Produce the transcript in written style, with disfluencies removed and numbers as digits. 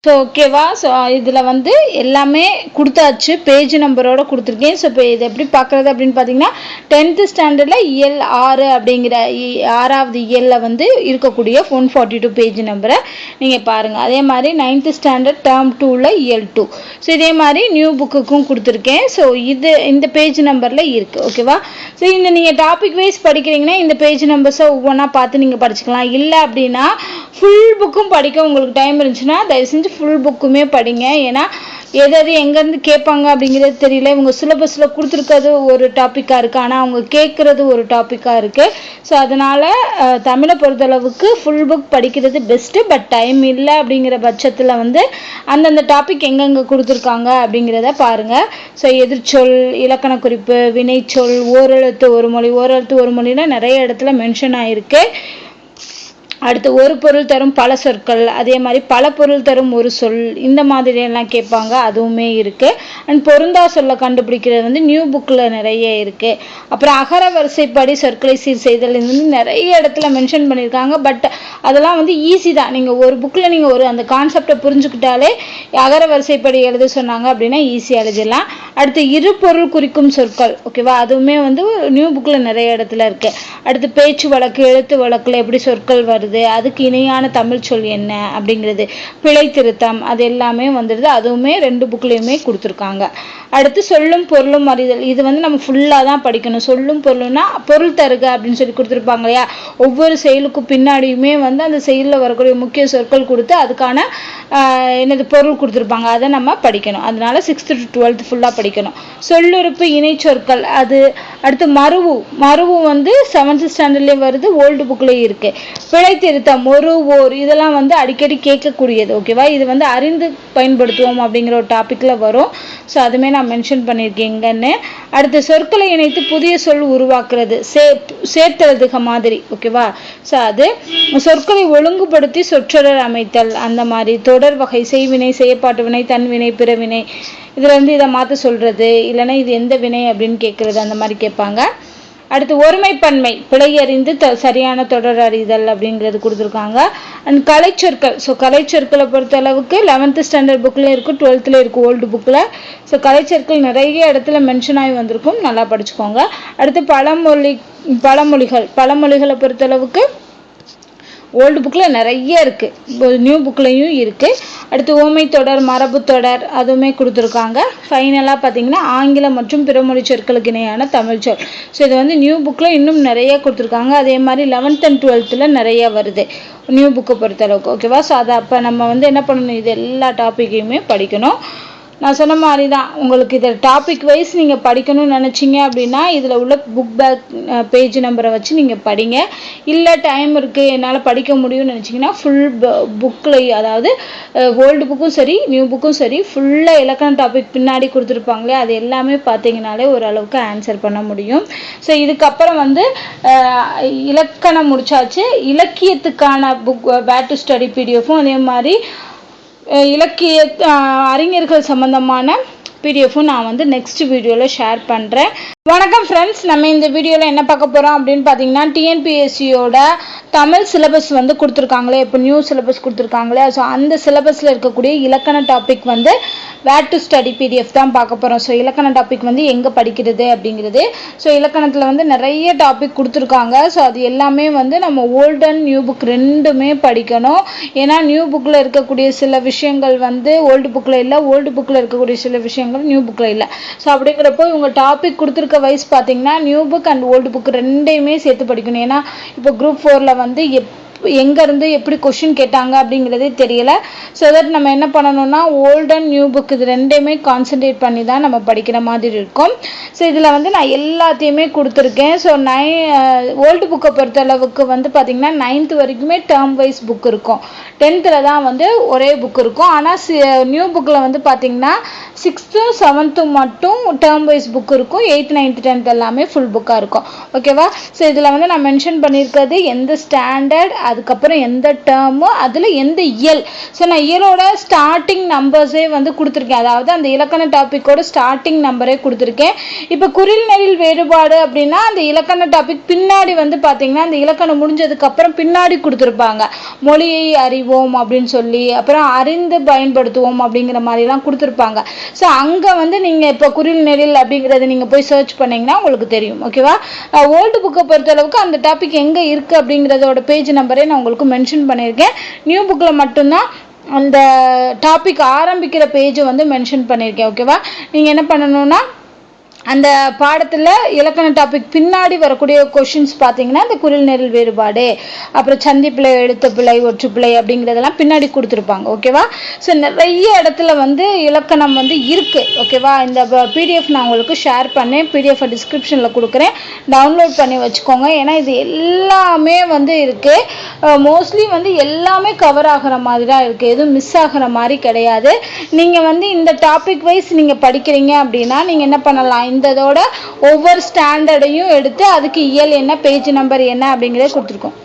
So ஓகேவா. So இதில் வந்து எல்லாமே கொடுத்தாச்சு, பேஜ் நம்பரோடு கொடுத்துருக்கேன். ஸோ இப்போ இது எப்படி பார்க்குறது அப்படின்னு பார்த்தீங்கன்னா 10th ஸ்டாண்டர்டில் இயல் 6 அப்படிங்கிற 6வது இயலில் வந்து இருக்கக்கூடிய 142 பேஜ் நம்பரை நீங்கள் பாருங்கள். அதே மாதிரி 9th ஸ்டாண்டர்ட் டேர்ம் 2ல் இயல் 2. ஸோ இதே மாதிரி நியூ புக்குக்கும் கொடுத்துருக்கேன். ஸோ இந்த பேஜ் நம்பரில் இருக்குது. ஓகேவா. ஸோ இந்த நீங்கள் டாபிக் வைஸ் படிக்கிறீங்கன்னா இந்த பேஜ் நம்பர்ஸை ஒவ்வொன்றா பார்த்து நீங்கள் படிச்சுக்கலாம். இல்லை அப்படின்னா ஃபுல் புக்கும் படிக்க உங்களுக்கு டைம் இருந்துச்சுன்னா தயவு செஞ்சு ஃபுல் புக்குமே படிங்க. ஏன்னா எதாவது எங்கேருந்து கேட்பாங்க அப்படிங்கிறது தெரியல. இவங்க சிலபஸில் கொடுத்துருக்கிறது ஒரு டாப்பிக்காக இருக்குது, ஆனால் அவங்க கேட்குறது ஒரு டாப்பிக்காக இருக்குது. ஸோ அதனால் தமிழை பொறுத்தளவுக்கு ஃபுல் புக் படிக்கிறது பெஸ்ட்டு. பட் டைம் இல்லை அப்படிங்கிற பட்சத்தில் வந்து அந்தந்த டாபிக் எங்கெங்கே கொடுத்துருக்காங்க அப்படிங்கிறத பாருங்கள். ஸோ எதிர்ச்சொல், இலக்கண குறிப்பு, வினைச்சொல், ஓரெழுத்து ஒரு மொழி, ஓரெழுத்து ஒரு மொழினா நிறைய இடத்துல மென்ஷன் ஆகிருக்கு. அடுத்து ஒரு பொருள் தரும் பல சொற்கள், அதே மாதிரி பல பொருள் தரும் ஒரு சொல், இந்த மாதிரியெல்லாம் கேட்பாங்க, அதுவுமே இருக்குது. அண்ட் பொருந்தா சொல்ல கண்டுபிடிக்கிறது வந்து நியூ புக்கில் நிறைய இருக்குது. அப்புறம் அகர வரிசைப்படி சொற்களை சீர் செய்தல் வந்து நிறைய இடத்துல மென்ஷன் பண்ணியிருக்காங்க. பட் அதெல்லாம் வந்து ஈஸி தான். நீங்கள் ஒரு புக்கில் நீங்கள் அந்த கான்செப்டை புரிஞ்சுக்கிட்டாலே அகர வரிசைப்படி எழுத சொன்னாங்க அப்படின்னா ஈஸியாக எழுதிடலாம். அடுத்து இரு பொருள் குறிக்கும் சொற்கள், ஓகேவா, அதுவுமே வந்து நியூ புக்கில் நிறைய இடத்துல இருக்குது. அடுத்து பேச்சு வழக்கு, எழுத்து வழக்கில் எப்படி சொற்கள் வருது, அதுக்கு இணையான தமிழ் சொல் என்ன அப்படிங்கிறது, பிழை திருத்தம், அது எல்லாமே வந்துடுது. அதுவுமே 2 புக்லேயுமே கொடுத்துருக்காங்க. அடுத்து சொல்லும் பொருளும் அறிதல், இது வந்து நம்ம ஃபுல்லாக தான் படிக்கணும். சொல்லும் பொருள்னா பொருள் தருக அப்படின்னு சொல்லி கொடுத்துருப்பாங்க இல்லையா. ஒவ்வொரு செயலுக்கும் பின்னாடியுமே வந்து அந்த செயலில் வரக்கூடிய முக்கிய சொற்கள் கொடுத்து அதுக்கான என்னது பொருள் கொடுத்துருப்பாங்க, அதை நம்ம படிக்கணும். அதனால 6th to 12th ஃபுல்லாக படிக்கணும். சொல்லுறுப்பு, இணை சொற்கள், அது அடுத்து மருவு வந்து 7th ஸ்டாண்டர்ட்லேயும் வருது, ஓல்டு புக்லேயும் இருக்குது. பிழை திருத்தம், ஓர், இதெல்லாம் வந்து அடிக்கடி கேட்கக்கூடியது. ஓகேவா. இது வந்து அறிந்து பயன்படுத்துவோம் அப்படிங்கிற ஒரு டாப்பிக்கில் வரும். ஸோ அதுவுமே நான் மென்ஷன் பண்ணியிருக்கேங்கன்னு. அடுத்து சொற்களை இணைத்து புதிய சொல் உருவாக்குறது, சேர்த்தெழுதுக மாதிரி. ஓகேவா. ஸோ அது சொற்களை ஒழுங்குபடுத்தி சொற்றொடர் அமைத்தல், அந்த மாதிரி தொடர் வகை, செய்வினை, செய்யப்பாட்டு வினை, தன்வினை, பிறவினை, இதில் வந்து இதை மாற்ற சொல்கிறது, இல்லைன்னா இது எந்த வினை அப்படின்னு கேட்குறது, அந்த மாதிரி கேட்பாங்க. அடுத்து ஒருமைப்பன்மை, பிழை அறிந்து சரியான தொடர் அறிதல் அப்படிங்கிறது கொடுத்துருக்காங்க. அண்ட் கலைச்சொற்கள், ஸோ கலைச்சொற்களை பொறுத்த அளவுக்கு 11th ஸ்டாண்டர்ட் புக்லேயும் இருக்குது, 12th இருக்குது ஓல்டு புக்கில். ஸோ கலைச்சொற்கள் நிறைய இடத்துல மென்ஷன் ஆகி வந்திருக்கும், நல்லா படிச்சுக்கோங்க. அடுத்து பழமொழிகளை பொறுத்தளவுக்கு ஓல்டு புக்கில் நிறைய இருக்குது, நியூ புக்லேயும் இருக்குது. அடுத்து ஓமை தொடர், மரபு தொடர், அதுவுமே கொடுத்துருக்காங்க. ஃபைனலாக பார்த்தீங்கன்னா ஆங்கிலம் மற்றும் பிறமொழி சொற்களுக்கு இணையான தமிழ் சொல். ஸோ இது வந்து நியூ புக்கில் இன்னும் நிறைய கொடுத்துருக்காங்க. அதே மாதிரி 11th and 12th நிறைய வருது நியூ புக்கை பொறுத்தளவுக்கு. ஓகேவா. ஸோ அதை அப்போ நம்ம வந்து என்ன பண்ணணும், இது எல்லா டாப்பிக்கையுமே படிக்கணும். நான் சொன்ன மாதிரி தான், உங்களுக்கு இதை டாபிக் வைஸ் நீங்கள் படிக்கணும்னு நினச்சிங்க அப்படின்னா இதில் உள்ள புக் பேக் பேஜ் நம்பரை வச்சு நீங்கள் படிங்க. இல்லை டைம் இருக்குது என்னால் படிக்க முடியும்னு நினச்சிங்கன்னா ஃபுல் புக்கில், அதாவது ஓல்டு புக்கும் சரி நியூ புக்கும் சரி, ஃபுல்லாக இலக்கண டாபிக் பின்னாடி கொடுத்துருப்பாங்களே, அது எல்லாமே பார்த்தீங்கனாலே ஓரளவுக்கு ஆன்சர் பண்ண முடியும். ஸோ இதுக்கப்புறம் வந்து இலக்கணம் முடிச்சாச்சு. இலக்கியத்துக்கான புக் வேர் டு ஸ்டடி பிடிஎஃப்பும், அதே மாதிரி இலக்கிய அறிஞர்கள் சம்பந்தமான பிடிஎஃப்பும் நான் வந்து நெக்ஸ்ட் வீடியோவில் ஷேர் பண்ணுறேன். வணக்கம் ஃப்ரெண்ட்ஸ், நம்ம இந்த வீடியோவில் என்ன பார்க்க போகிறோம் அப்படின்னு பார்த்தீங்கன்னா டிஎன்பிஎஸ்சியோட தமிழ் சிலபஸ் வந்து கொடுத்துருக்காங்களே, இப்போ நியூ சிலபஸ் கொடுத்துருக்காங்களே. ஸோ அந்த சிலபஸில் இருக்கக்கூடிய இலக்கண டாபிக் வந்து வேர் டு ஸ்டடி பிடிஎஃப் தான் பார்க்க போகிறோம். ஸோ இலக்கண டாபிக் வந்து எங்கே படிக்கிறது அப்படிங்கிறது. ஸோ இலக்கணத்தில் வந்து நிறைய டாபிக் கொடுத்துருக்காங்க. ஸோ அது எல்லாமே வந்து நம்ம ஓல்டு அண்ட் நியூ புக் ரெண்டுமே படிக்கணும். ஏன்னா நியூ புக்கில் இருக்கக்கூடிய சில விஷயங்கள் வந்து ஓல்டு புக்கில் இல்லை, ஓல்டு புக்கில் இருக்கக்கூடிய சில விஷயங்கள் நியூ புக்கில் இல்லை. ஸோ அப்படிங்கிறப்போ இவங்க டாபிக் கொடுத்துருக்க வைஸ் பார்த்தீங்கன்னா new book and old book ரெண்டையுமே சேர்த்து படிக்கணும். ஏன்னா இப்போ குரூப் 4ல் வந்து எங்கேருந்து எப்படி கொஷின் கேட்டாங்க அப்படிங்கிறதே தெரியல. ஸோ தட் நம்ம என்ன பண்ணணும்னா ஓல்டு அண்ட் நியூ புக் இது ரெண்டையுமே கான்சன்ட்ரேட் பண்ணி தான் நம்ம படிக்கிற மாதிரி இருக்கும். ஸோ இதில் வந்து நான் எல்லாத்தையுமே கொடுத்துருக்கேன். ஸோ ஓல்டு புக்கை பொறுத்தளவுக்கு வந்து பார்த்திங்கன்னா 9th வரைக்குமே டேர்ம் வைஸ் புக் இருக்கும், 10th தான் வந்து ஒரே புக் இருக்கும். ஆனால் நியூ புக்கில் வந்து பார்த்திங்கன்னா 6th 7th மட்டும் டேர்ம் வைஸ் புக் இருக்கும், 8th 9th 10th எல்லாமே ஃபுல் புக்காக இருக்கும். ஓகேவா. ஸோ இதில் வந்து நான் மென்ஷன் பண்ணியிருக்கிறது எந்த ஸ்டாண்டர்ட், அதுக்கப்புறம் எந்த டேர்மு, அதில் எந்த இயல். ஸோ நான் இயலோட ஸ்டார்டிங் நம்பர்ஸே வந்து கொடுத்துருக்கேன், அதாவது அந்த இலக்கண டாப்பிக்கோட ஸ்டார்டிங் நம்பரே கொடுத்துருக்கேன். இப்போ குறில் நெடில் வேறுபாடு அப்படின்னா அந்த இலக்கண டாபிக் பின்னாடி வந்து பார்த்தீங்கன்னா அந்த இலக்கணம் முடிஞ்சதுக்கப்புறம் பின்னாடி கொடுத்துருப்பாங்க. மொழியை அறிவோம் அப்படின்னு சொல்லி, அப்புறம் அறிந்து பயன்படுத்துவோம் அப்படிங்கிற மாதிரிலாம் கொடுத்துருப்பாங்க. ஸோ அங்கே வந்து நீங்கள் இப்போ குறில் நெடில் அப்படிங்கிறத நீங்கள் போய் சர்ச் பண்ணிங்கன்னா உங்களுக்கு தெரியும். ஓகேவா? ஓல்டு புக்கை பொறுத்தளவுக்கு அந்த டாபிக் எங்கே இருக்குது அப்படிங்கிறதோட பேஜ் நம்பரே நான் உங்களுக்கு மென்ஷன் பண்ணியிருக்கேன். நியூ புக்கில் மட்டும்தான் அந்த டாபிக் ஆரம்பிக்கிற பேஜை வந்து மென்ஷன் பண்ணியிருக்கேன். ஓகேவா? நீங்கள் என்ன பண்ணணும்னா அந்த பாடத்தில் இலக்கண டாபிக் பின்னாடி வரக்கூடிய கொஷின்ஸ் பார்த்தீங்கன்னா இந்த குறில் நெடில் வேறுபாடு, அப்புறம் சந்திப்பிழை, எழுத்துப்பிழை, ஒற்றுப்பிழை அப்படிங்கிறதெல்லாம் பின்னாடி கொடுத்துருப்பாங்க. ஓகேவா? ஸோ நிறைய இடத்துல வந்து இலக்கணம் வந்து இருக்குது. ஓகேவா? இந்த பிடிஎஃப் நான் உங்களுக்கு ஷேர் பண்ணேன், பிடிஎஃப் டிஸ்கிரிப்ஷனில் கொடுக்குறேன், டவுன்லோட் பண்ணி வச்சுக்கோங்க. ஏன்னா இது எல்லாமே வந்து இருக்குது, மோஸ்ட்லி வந்து எல்லாமே கவர் ஆகிற மாதிரி தான் இருக்குது, எதுவும் மிஸ் ஆகிற மாதிரி கிடையாது. நீங்கள் வந்து இந்த டாபிக் வைஸ் நீங்கள் படிக்கிறீங்க அப்படின்னா நீங்கள் என்ன பண்ணலாம், இந்த இதோட ஒவ்வொரு ஸ்டாண்டர்டையும் எடுத்து அதுக்கு இயல் என்ன, பேஜ் நம்பர் என்ன அப்படிங்கிறத கொடுத்துருக்கோம்.